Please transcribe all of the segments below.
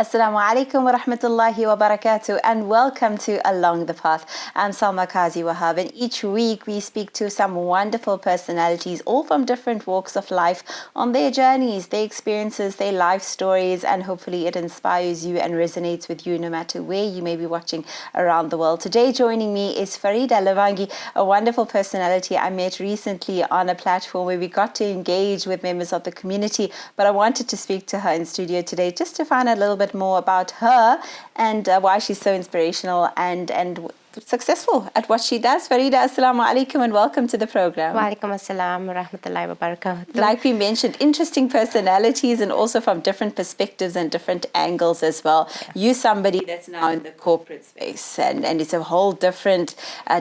Assalamu alaikum wa rahmatullahi wa barakatuh, and welcome to Along the Path. I'm Salma Kazi Wahab, and each week we speak to some wonderful personalities, all from different walks of life, on their journeys, their experiences, their life stories, and hopefully it inspires you and resonates with you no matter where you may be watching around the world. Today joining me is Farida Lavangee, a wonderful personality I met recently on a platform where we got to engage with members of the community, but I wanted to speak to her in studio today just to find out a little bit more about her and why she's so inspirational and successful at what she does. Farida, assalamu alaikum and welcome to the program. Wa alaikum assalam wa rahmatullahi wa barakatuh. Like we mentioned, interesting personalities and also from different perspectives and different angles as well. Yeah. You're somebody that's now in the corporate space and it's a whole different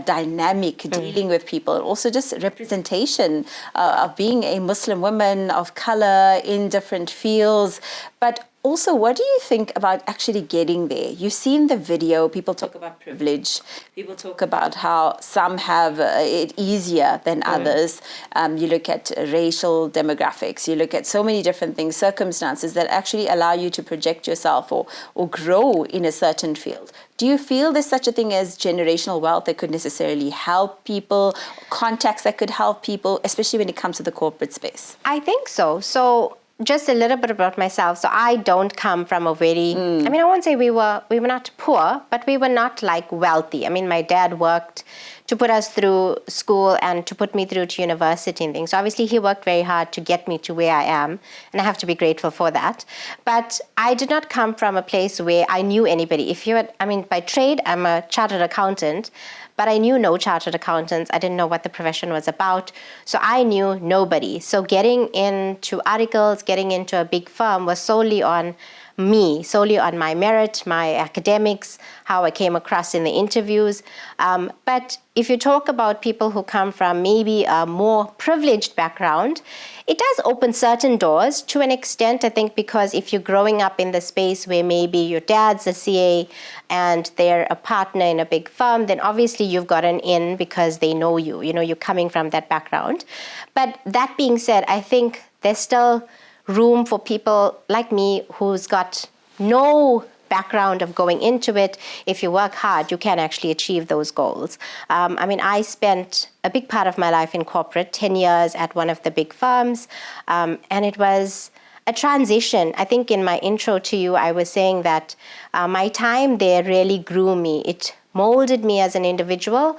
dynamic dealing with people, and also just representation of being a Muslim woman of color in different fields. But also, what do you think about actually getting there? You've seen the video, people talk about privilege, people talk about how some have it easier than others. You look at racial demographics, you look at so many different things, circumstances that actually allow you to project yourself or grow in a certain field. Do you feel there's such a thing as generational wealth that could necessarily help people, contacts that could help people, especially when it comes to the corporate space? I think so. So just a little bit about myself. So I don't come from a very, I mean, I won't say we were not poor, but we were not like wealthy. I mean, my dad worked to put us through school and to put me through to university and things. So obviously he worked very hard to get me to where I am, and I have to be grateful for that. But I did not come from a place where I knew anybody. By trade, I'm a chartered accountant, but I knew no chartered accountants. I didn't know what the profession was about. So I knew nobody. So getting into articles, getting into a big firm was solely on me, solely on my merit, my academics, how I came across in the interviews. But if you talk about people who come from maybe a more privileged background, it does open certain doors to an extent, I think, because if you're growing up in the space where maybe your dad's a CA and they're a partner in a big firm, then obviously you've got an in because they know you. You know, you're coming from that background. But that being said, I think there's still room for people like me who's got no background of going into it. If you work hard, you can actually achieve those goals. I spent a big part of my life in corporate, 10 years at one of the big firms, and it was a transition. I think in my intro to you, I was saying that my time there really grew me. It molded me as an individual,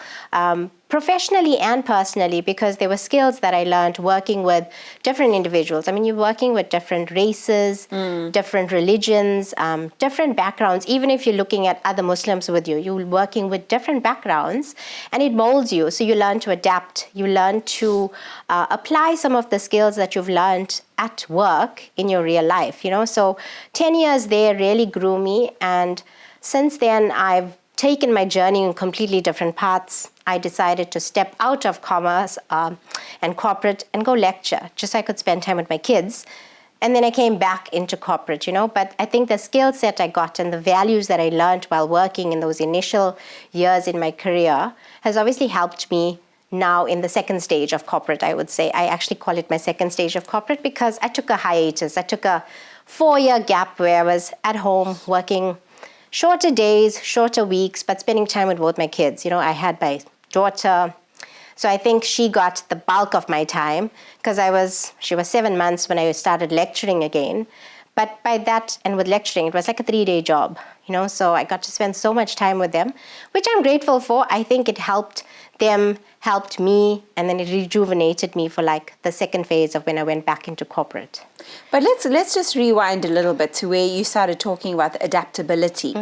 professionally and personally, because there were skills that I learned working with different individuals. I mean, you're working with different races, different religions, different backgrounds. Even if you're looking at other Muslims with you, you're working with different backgrounds, and it molds you. So you learn to adapt. You learn to apply some of the skills that you've learned at work in your real life, you know. So 10 years there really grew me, and since then I've taken my journey in completely different paths. I decided to step out of commerce and corporate and go lecture, just so I could spend time with my kids. And then I came back into corporate, you know. But I think the skill set I got and the values that I learned while working in those initial years in my career has obviously helped me now in the second stage of corporate, I would say. I actually call it my second stage of corporate because I took a hiatus. I took a 4-year gap where I was at home working shorter days, shorter weeks, but spending time with both my kids. You know, I had my daughter, so I think she got the bulk of my time because she was 7 months when I started lecturing again. But by that, and with lecturing, it was like a 3-day job, you know, so I got to spend so much time with them, which I'm grateful for. I think it helped them, helped me, and then it rejuvenated me for like the second phase of when I went back into corporate. But let's just rewind a little bit to where you started talking about the adaptability.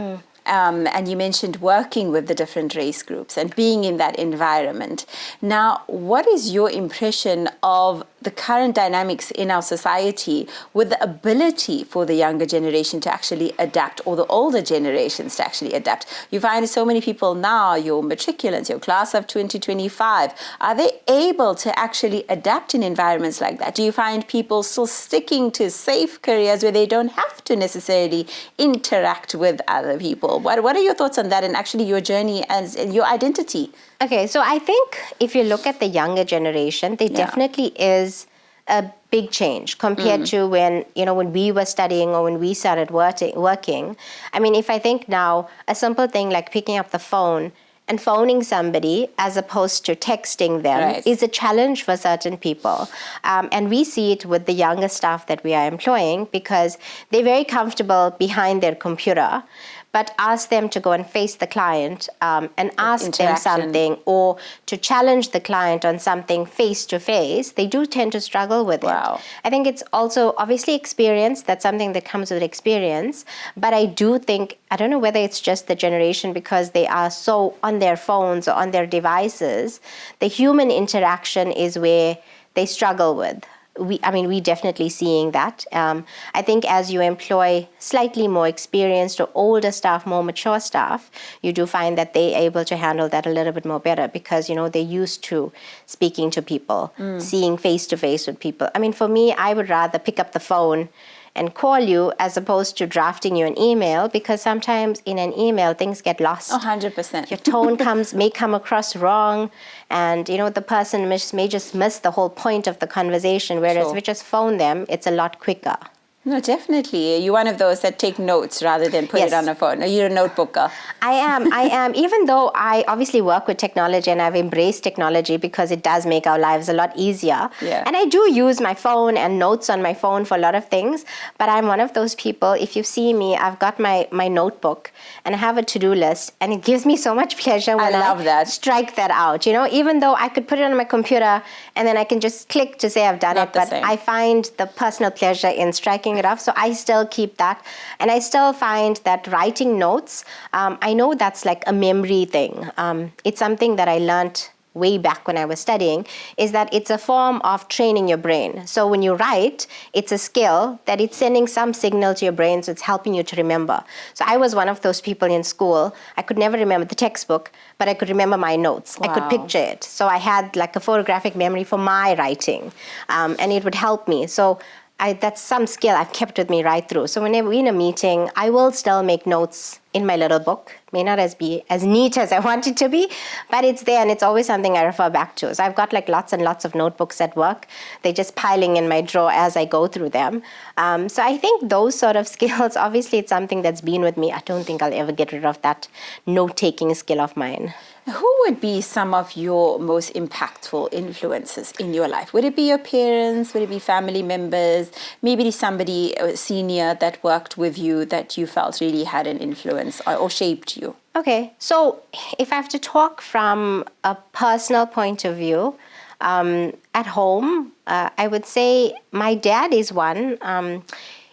And you mentioned working with the different race groups and being in that environment. Now, what is your impression of the current dynamics in our society with the ability for the younger generation to actually adapt, or the older generations to actually adapt? You find so many people now, your matriculants, your class of 2025, are they able to actually adapt in environments like that? Do you find people still sticking to safe careers where they don't have to necessarily interact with other people? What are your thoughts on that, and actually your journey and your identity? Okay, so I think if you look at the younger generation, there definitely is a big change compared to when we were studying or when we started working. I mean, if I think now, a simple thing like picking up the phone and phoning somebody as opposed to texting them is a challenge for certain people. And we see it with the younger staff that we are employing because they're very comfortable behind their computer, but ask them to go and face the client and ask them something or to challenge the client on something face to face, they do tend to struggle with it. I think it's also obviously experience. That's something that comes with experience. But I do think, I don't know whether it's just the generation because they are so on their phones or on their devices, the human interaction is where they struggle with. We definitely seeing that. I think as you employ slightly more experienced or older staff, more mature staff, you do find that they're able to handle that a little bit more better because, they're used to speaking to people, seeing face to face with people. I mean, for me, I would rather pick up the phone and call you as opposed to drafting you an email because sometimes in an email things get lost. 100%. Your tone may come across wrong and the person may just miss the whole point of the conversation, whereas if we just phone them, it's a lot quicker. No, definitely. You're one of those that take notes rather than put it on a phone. You're a notebooker. I am. Even though I obviously work with technology and I've embraced technology because it does make our lives a lot easier. Yeah. And I do use my phone and notes on my phone for a lot of things. But I'm one of those people, if you see me, I've got my notebook and I have a to-do list. And it gives me so much pleasure when I strike that out. Even though I could put it on my computer and then I can just click to say I've done it. But I find the personal pleasure in striking it off, so I still keep that, and I still find that writing notes, I know that's like a memory thing. It's something that I learned way back when I was studying, is that it's a form of training your brain. So when you write, it's a skill that it's sending some signal to your brain, so it's helping you to remember. So I was one of those people in school, I could never remember the textbook, but I could remember my notes. I could picture it. So I had like a photographic memory for my writing, and it would help me. So that's some skill I've kept with me right through. So whenever we're in a meeting, I will still make notes in my little book. May not be as neat as I want it to be, but it's there and it's always something I refer back to. So I've got like lots and lots of notebooks at work. They're just piling in my drawer as I go through them. So I think those sort of skills, obviously it's something that's been with me. I don't think I'll ever get rid of that note-taking skill of mine. Who would be some of your most impactful influences in your life? Would it be your parents? Would it be family members? Maybe somebody senior that worked with you that you felt really had an influence or shaped you? Okay, so if I have to talk from a personal point of view, at home, I would say my dad is one.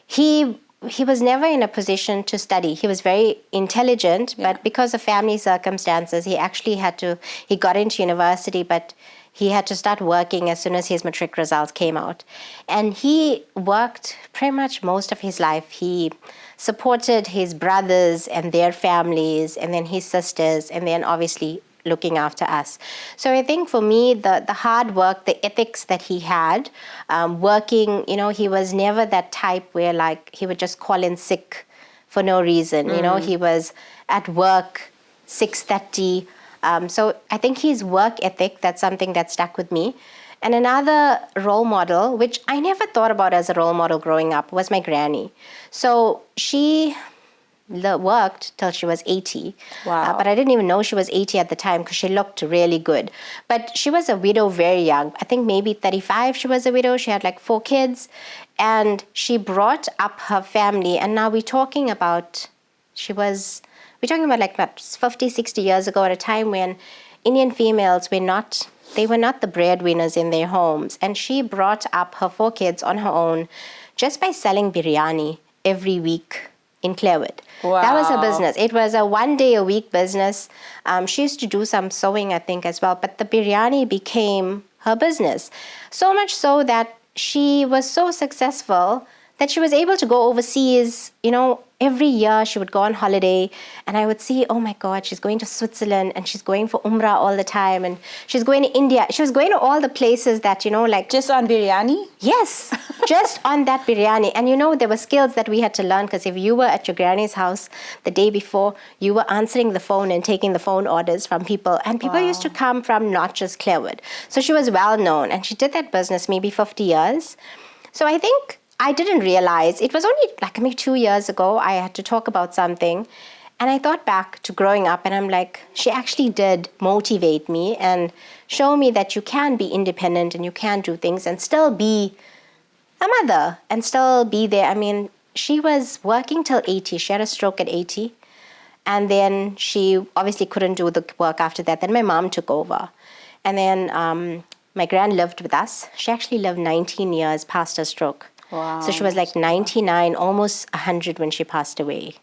He was never in a position to study. He was very intelligent, but because of family circumstances, he got into university, but he had to start working as soon as his matric results came out. And he worked pretty much most of his life. He supported his brothers and their families, and then his sisters, and then obviously looking after us. So I think for me, the hard work, the ethics that he had, working, he was never that type where like he would just call in sick for no reason. He was at work 6:30. So I think his work ethic, that's something that stuck with me. And another role model, which I never thought about as a role model growing up, was my granny. So she worked till she was 80. Wow. But I didn't even know she was 80 at the time because she looked really good. But she was a widow very young. I think maybe 35 she was a widow. She had like 4 kids. And she brought up her family. And now we're talking about like what, 50, 60 years ago, at a time when Indian females were not the breadwinners in their homes. And she brought up her 4 kids on her own just by selling biryani every week in Clarewood. Wow. That was her business. It was a 1-day-a-week business. She used to do some sewing, I think, as well. But the biryani became her business. So much so that she was so successful that she was able to go overseas. Every year she would go on holiday and I would see, oh my God, she's going to Switzerland and she's going for Umrah all the time and she's going to India. She was going to all the places that, like... Just on biryani? Yes. just on that biryani. And there were skills that we had to learn, because if you were at your granny's house the day before, you were answering the phone and taking the phone orders from people. And people used to come from not just Clearwood. So she was well known, and she did that business maybe 50 years. So I think I didn't realize, it was only like maybe 2 years ago, I had to talk about something. And I thought back to growing up, and I'm like, she actually did motivate me and show me that you can be independent and you can do things and still be a mother and still be there. I mean, she was working till 80. She had a stroke at 80. And then she obviously couldn't do the work after that. Then my mom took over. And then my gran lived with us. She actually lived 19 years past her stroke. Wow. So she was like 99, almost 100 when she passed away.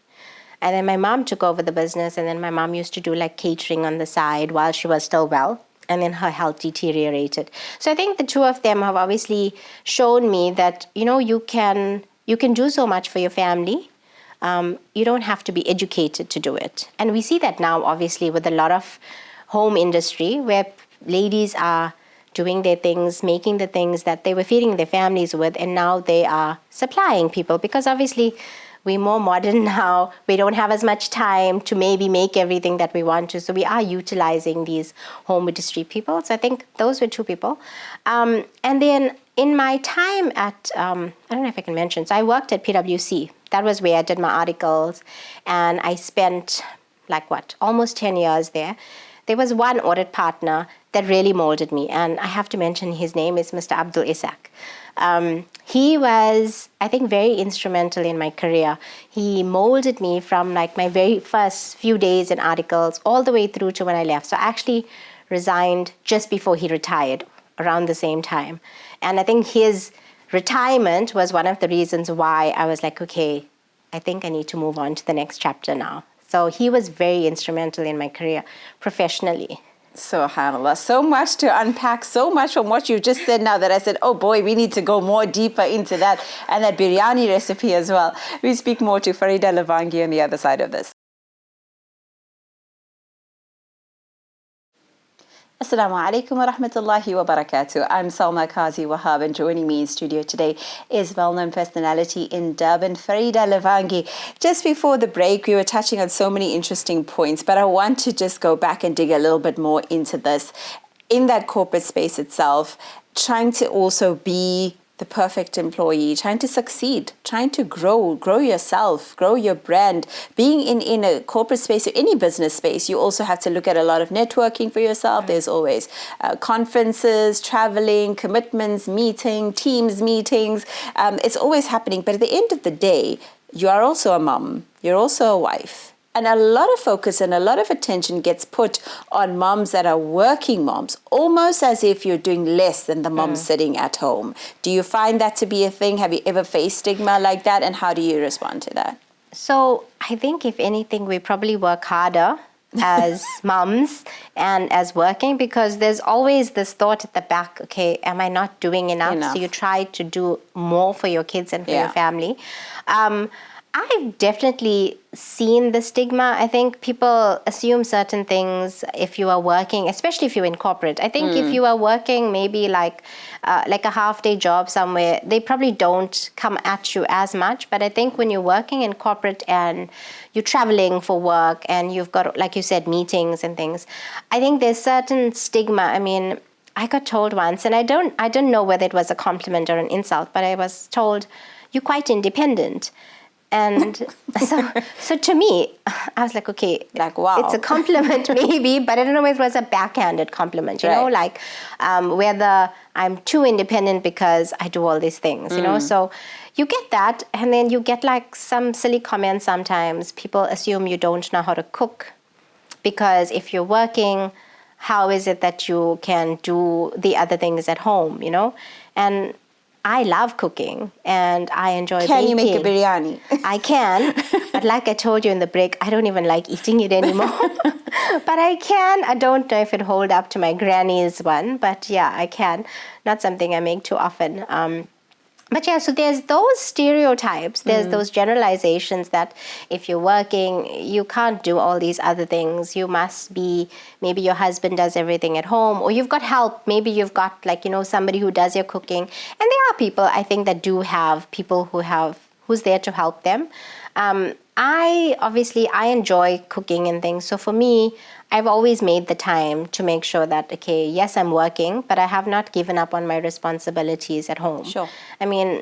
And then my mom took over the business, and then my mom used to do like catering on the side while she was still well. And then her health deteriorated. So I think the two of them have obviously shown me that, you can do so much for your family. You don't have to be educated to do it. And we see that now, obviously, with a lot of home industry where ladies are doing their things, making the things that they were feeding their families with, and now they are supplying people, because obviously we're more modern now. We don't have as much time to maybe make everything that we want to. So we are utilizing these home industry people. So I think those were two people. And then in my time at, I don't know if I can mention, so I worked at PwC. That was where I did my articles. And I spent almost 10 years there. There was one audit partner that really molded me. And I have to mention his name is Mr. Abdul Isak. He was, I think, very instrumental in my career. He molded me from my very first few days in articles all the way through to when I left. So I actually resigned just before he retired, around the same time. And I think his retirement was one of the reasons why I was like, okay, I think I need to move on to the next chapter now. So he was very instrumental in my career professionally. SubhanAllah, so much to unpack, so much from what you just said now that I said, oh boy, we need to go more deeper into that, and that biryani recipe as well. We speak more to Farida Lavangee on the other side of this. Assalamu alaikum wa rahmatullahi wa barakatuh. I'm Salma Kazi Wahab, and joining me in studio today is well-known personality in Durban, Farida Lavangee. Just before the break, we were touching on so many interesting points, but I want to just go back and dig a little bit more into this. In that corporate space itself, trying to also be the perfect employee, trying to succeed, trying to grow yourself, grow your brand. Being in a corporate space or any business space, you also have to look at a lot of networking for yourself. There's always conferences, traveling, commitments, teams meetings. It's always happening. But at the end of the day, you are also a mom. You're also a wife. And a lot of focus and a lot of attention gets put on moms that are working moms, almost as if you're doing less than the mom sitting at home. Do you find that to be a thing? Have you ever faced stigma like that? And how do you respond to that? So I think, if anything, we probably work harder as moms and as working, because there's always this thought at the back, okay, am I not doing enough? So you try to do more for your kids and for your family. I've definitely seen the stigma. I think people assume certain things if you are working, especially if you're in corporate. I think if you are working maybe like a half-day job somewhere, they probably don't come at you as much. But I think when you're working in corporate and you're traveling for work and you've got, like you said, meetings and things, I think there's certain stigma. I mean, I got told once, and I don't know whether it was a compliment or an insult, but I was told, you're quite independent. And so to me, I was like, okay, wow. It's a compliment maybe, but I don't know if it was a backhanded compliment, you know, whether I'm too independent because I do all these things, you know. So you get that, and then you get some silly comments sometimes. People assume you don't know how to cook, because if you're working, how is it that you can do the other things at home, you know? And I love cooking and I enjoy baking. Can you make a biryani? I can, but like I told you in the break, I don't even like eating it anymore. But I can. I don't know if it hold up to my granny's one, but yeah, I can. Not something I make too often. But yeah, so there's those stereotypes, there's those generalizations that if you're working, you can't do all these other things. You must be, maybe your husband does everything at home, or you've got help. Maybe you've got somebody who does your cooking. And there are people, I think, that do have people who's there to help them. I enjoy cooking and things. So for me, I've always made the time to make sure that, okay, yes, I'm working, but I have not given up on my responsibilities at home. Sure. I mean,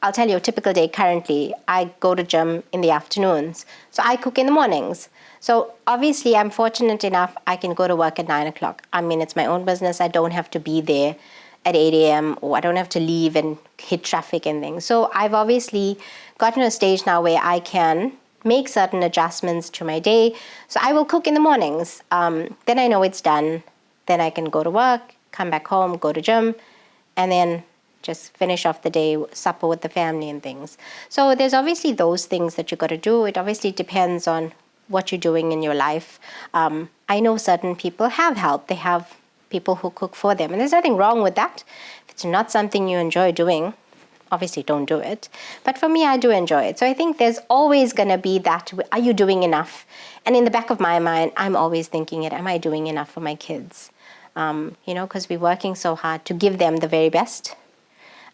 I'll tell you, a typical day currently, I go to gym in the afternoons. So I cook in the mornings. So obviously, I'm fortunate enough I can go to work at 9 o'clock. I mean, it's my own business. I don't have to be there at 8 a.m. or I don't have to leave and hit traffic and things. So I've obviously gotten to a stage now where I can make certain adjustments to my day. So I will cook in the mornings. Then I know it's done. Then I can go to work, come back home, go to gym, and then just finish off the day, supper with the family and things. So there's obviously those things that you got to do. It obviously depends on what you're doing in your life. I know certain people have help. They have people who cook for them. And there's nothing wrong with that. If it's not something you enjoy doing, obviously don't do it. But for me, I do enjoy it. So I think there's always going to be that, are you doing enough? And in the back of my mind, I'm always thinking it, am I doing enough for my kids? Because we're working so hard to give them the very best.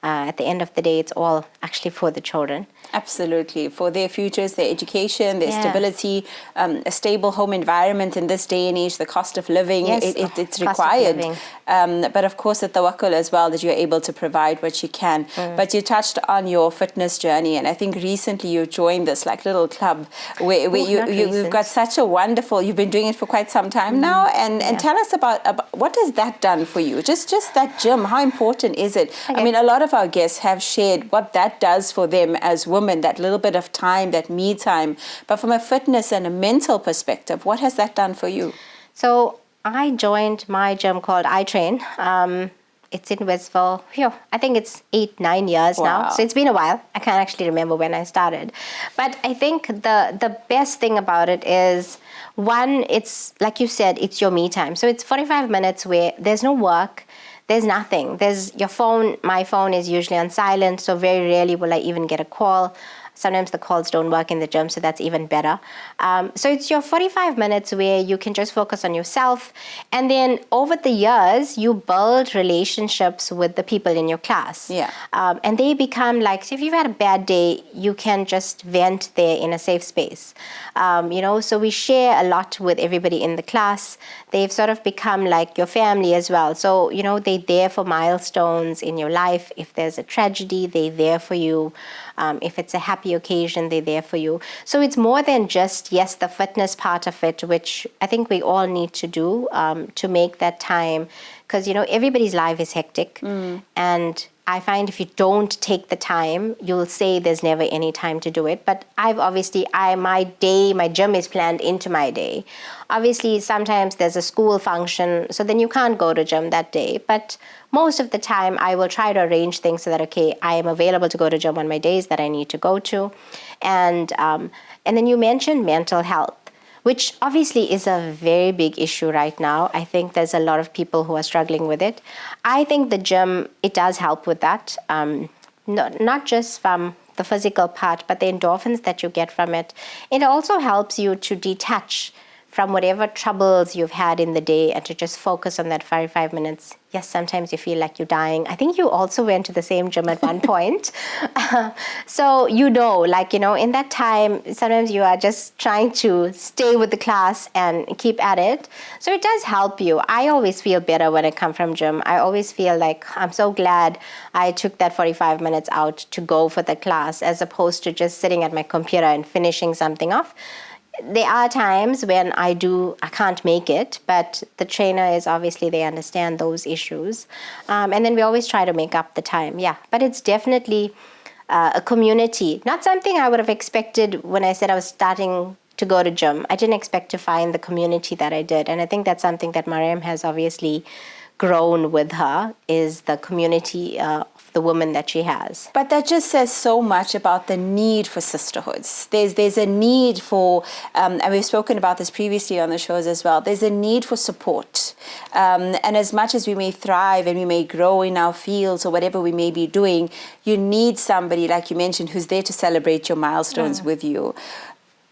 At the end of the day, it's all actually for the children. Absolutely. For their futures, their education, their stability, a stable home environment in this day and age, the cost of living, it's required. But of course, at Tawakkul as well, that you're able to provide what you can. But you touched on your fitness journey, and I think recently you joined this little club where you've got such a wonderful, you've been doing it for quite some time now, and tell us about what has that done for you? Just that gym, how important is it? Okay. I mean, a lot of our guests have shared what that does for them as women, that little bit of time, that me time. But from a fitness and a mental perspective, what has that done for you? So I joined my gym called iTrain. It's in Westville. I think it's 8-9 years now. So it's been a while. I can't actually remember when I started. But I think the best thing about it is, one, it's like you said, it's your me time. So it's 45 minutes where there's no work. There's nothing. There's your phone. My phone is usually on silent, so very rarely will I even get a call. Sometimes the calls don't work in the gym, so that's even better. So it's your 45 minutes where you can just focus on yourself. And then over the years, you build relationships with the people in your class. Yeah. And they become so if you've had a bad day, you can just vent there in a safe space. So we share a lot with everybody in the class. They've sort of become like your family as well. So, they're there for milestones in your life. If there's a tragedy, they're there for you. If it's a happy occasion, they're there for you. So it's more than just, the fitness part of it, which I think we all need to do to make that time. Because, everybody's life is hectic. And I find if you don't take the time, you'll say there's never any time to do it. But my gym is planned into my day. Obviously, sometimes there's a school function, so then you can't go to gym that day. But most of the time, I will try to arrange things so that, okay, I am available to go to gym on my days that I need to go to. And then you mentioned mental health, which obviously is a very big issue right now. I think there's a lot of people who are struggling with it. I think the gym, it does help with that, not just from the physical part, but the endorphins that you get from it. It also helps you to detach from whatever troubles you've had in the day and to just focus on that 45 minutes. Yes, sometimes you feel like you're dying. I think you also went to the same gym at one point. So, in that time, sometimes you are just trying to stay with the class and keep at it. So it does help you. I always feel better when I come from gym. I always feel like I'm so glad I took that 45 minutes out to go for the class as opposed to just sitting at my computer and finishing something off. There are times when I can't make it, but the trainer is obviously, they understand those issues. And then we always try to make up the time. Yeah, but it's definitely a community. Not something I would have expected when I said I was starting to go to gym. I didn't expect to find the community that I did. And I think that's something that Mariam has obviously grown with her is the community of the women that she has. But that just says so much about the need for sisterhoods. There's a need for, and we've spoken about this previously on the shows as well, there's a need for support. And as much as we may thrive and we may grow in our fields or whatever we may be doing, you need somebody, like you mentioned, who's there to celebrate your milestones with you.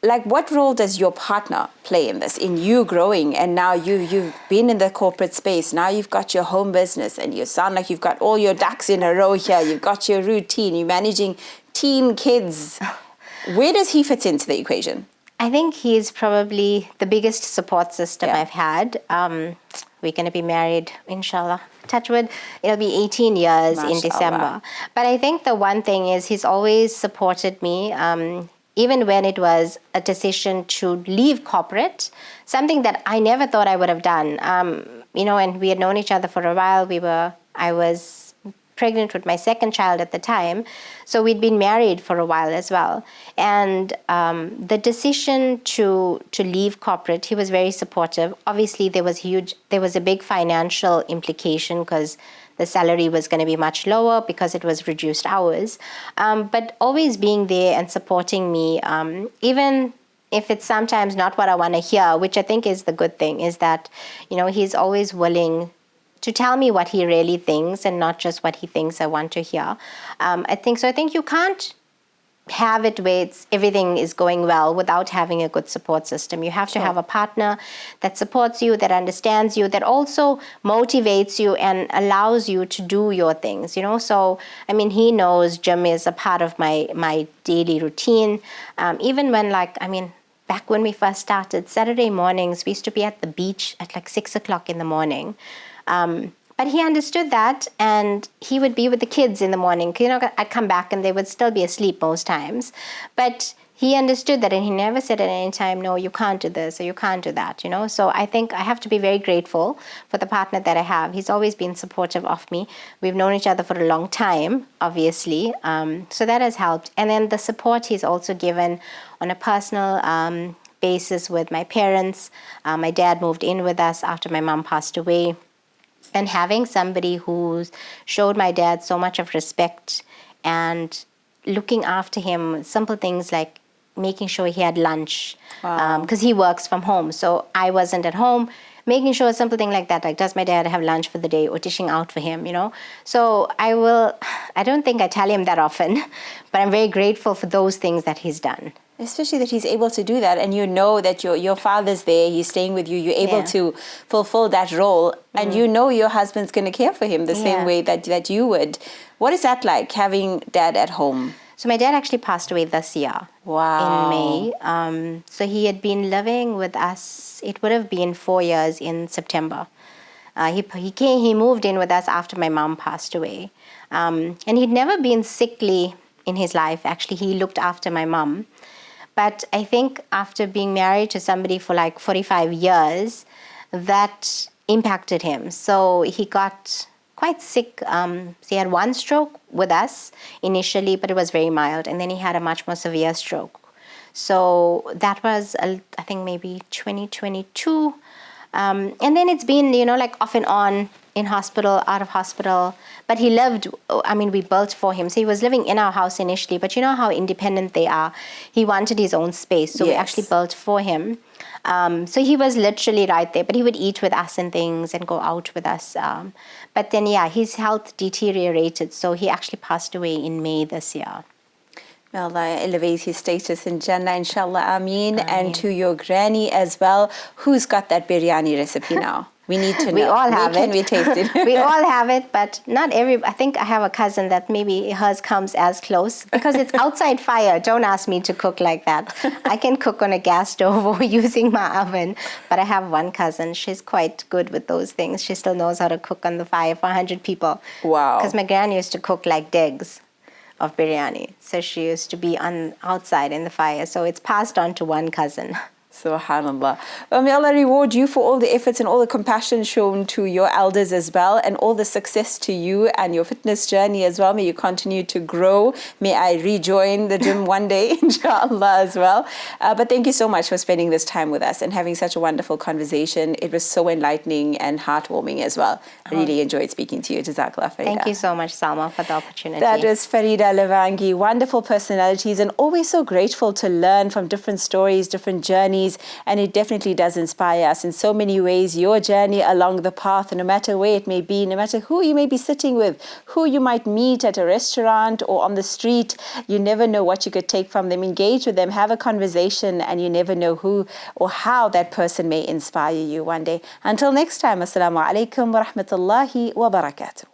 Like, what role does your partner play in this, in you growing? And now you've been in the corporate space. Now you've got your home business and you sound like you've got all your ducks in a row here. You've got your routine. You're managing teen kids. Where does he fit into the equation? I think he's probably the biggest support system I've had. We're going to be married, inshallah. Touch wood, it'll be 18 years in December. But I think the one thing is he's always supported me. Even when it was a decision to leave corporate, something that I never thought I would have done. And we had known each other for a while. I was pregnant with my second child at the time, so we'd been married for a while as well. And the decision to leave corporate, he was very supportive. Obviously, there was a big financial implication because the salary was going to be much lower because it was reduced hours. But always being there and supporting me, even if it's sometimes not what I want to hear, which I think is the good thing, is that, he's always willing to tell me what he really thinks and not just what he thinks I want to hear. I think you can't have it where everything is going well without having a good support system. You have to have a partner that supports you, that understands you, that also motivates you and allows you to do your things, So, he knows gym is a part of my daily routine. Even when back when we first started, Saturday mornings, we used to be at the beach at 6 o'clock in the morning. But he understood that, and he would be with the kids in the morning. I'd come back and they would still be asleep most times. But he understood that, and he never said at any time, no, you can't do this or you can't do that, So I think I have to be very grateful for the partner that I have. He's always been supportive of me. We've known each other for a long time, obviously. So that has helped. And then the support he's also given on a personal basis with my parents. My dad moved in with us after my mom passed away. And having somebody who showed my dad so much of respect and looking after him, simple things like making sure he had lunch, because he works from home. So I wasn't at home, making sure a simple thing like that, like does my dad have lunch for the day or dishing out for him, So I don't think I tell him that often, but I'm very grateful for those things that he's done. Especially that he's able to do that, and that your father's there, he's staying with you, you're able to fulfill that role, and your husband's going to care for him the same way that you would. What is that like, having dad at home? So my dad actually passed away this year. Wow. In May. So he had been living with us, it would have been 4 years in September. He moved in with us after my mom passed away. And he'd never been sickly in his life. Actually, he looked after my mom. But I think after being married to somebody for 45 years, that impacted him. So he got quite sick. So he had one stroke with us initially, but it was very mild. And then he had a much more severe stroke. So that was, I think, maybe 2022. And then it's been, off and on, in hospital, out of hospital. But he lived, we built for him. So he was living in our house initially, but you know how independent they are. He wanted his own space, so we actually built for him. So he was literally right there, but he would eat with us and things and go out with us. But then, his health deteriorated, so he actually passed away in May this year. May Allah elevate his status in Jannah, inshallah, Ameen. And to your granny as well. Who's got that biryani recipe now? We need to know. We all have it. Can we taste it? We all have it, but not every. I think I have a cousin that maybe hers comes as close because it's outside fire. Don't ask me to cook like that. I can cook on a gas stove or using my oven, but I have one cousin. She's quite good with those things. She still knows how to cook on the fire for 100 people. Wow. Because my granny used to cook like digs of biryani. So she used to be outside in the fire. So it's passed on to one cousin. Subhanallah. Well, may Allah reward you for all the efforts and all the compassion shown to your elders as well, and all the success to you and your fitness journey as well. May you continue to grow. May I rejoin the gym one day, inshallah, as well. But thank you so much for spending this time with us and having such a wonderful conversation. It was so enlightening and heartwarming as well. I really enjoyed speaking to you. Jazakallah, Farida. Thank you so much, Salma, for the opportunity. That was Farida Lavangee. Wonderful personalities, and always so grateful to learn from different stories, different journeys. And it definitely does inspire us in so many ways. Your journey along the path, no matter where it may be, no matter who you may be sitting with, who you might meet at a restaurant or on the street, you never know what you could take from them. Engage with them, have a conversation, and you never know who or how that person may inspire you one day. Until next time, Assalamu alaikum wa rahmatullahi wa barakatuh.